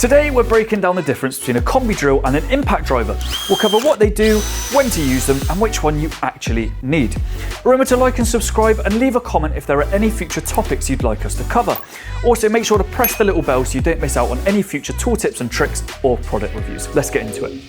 Today we're breaking down the difference between a combi drill and an impact driver. We'll cover what they do, when to use them, and which one you actually need. Remember to like and subscribe and leave a comment if there are any future topics you'd like us to cover. Also make sure to press the little bell so you don't miss out on any future tool tips and tricks or product reviews. Let's get into it.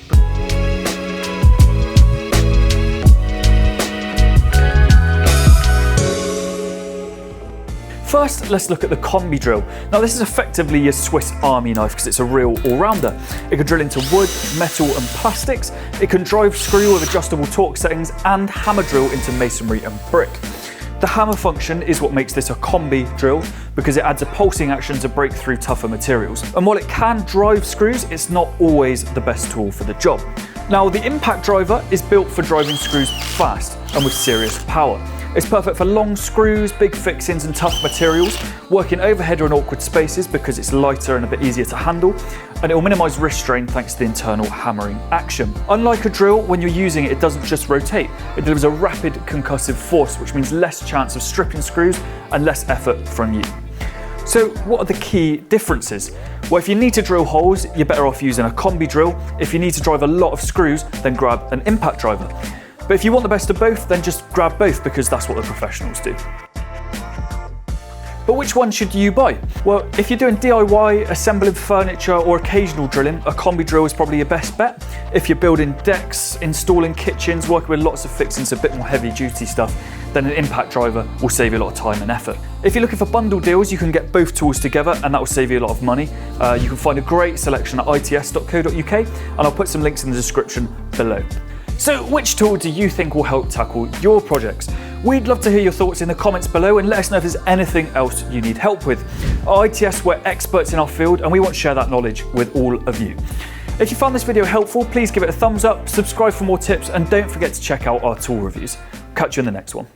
First, let's look at the Combi Drill. Now this is effectively your Swiss Army knife because it's a real all-rounder. It can drill into wood, metal and plastics. It can drive screw with adjustable torque settings and hammer drill into masonry and brick. The hammer function is what makes this a combi drill because it adds a pulsing action to break through tougher materials. And while it can drive screws, it's not always the best tool for the job. Now the impact driver is built for driving screws fast and with serious power. It's perfect for long screws, big fixings and tough materials, working overhead or in awkward spaces because it's lighter and a bit easier to handle, and it will minimise wrist strain thanks to the internal hammering action. Unlike a drill, when you're using it, it doesn't just rotate, it delivers a rapid concussive force, which means less chance of stripping screws and less effort from you. So what are the key differences? Well, if you need to drill holes, you're better off using a combi drill. If you need to drive a lot of screws, then grab an impact driver. But if you want the best of both, then just grab both because that's what the professionals do. But which one should you buy? Well, if you're doing DIY, assembling furniture or occasional drilling, a combi drill is probably your best bet. If you're building decks, installing kitchens, working with lots of fixings, a bit more heavy duty stuff, then an impact driver will save you a lot of time and effort. If you're looking for bundle deals, you can get both tools together and that will save you a lot of money. You can find a great selection at its.co.uk and I'll put some links in the description below. So which tool do you think will help tackle your projects? We'd love to hear your thoughts in the comments below and let us know if there's anything else you need help with. At ITS, we're experts in our field and we want to share that knowledge with all of you. If you found this video helpful, please give it a thumbs up, subscribe for more tips and don't forget to check out our tool reviews. Catch you in the next one.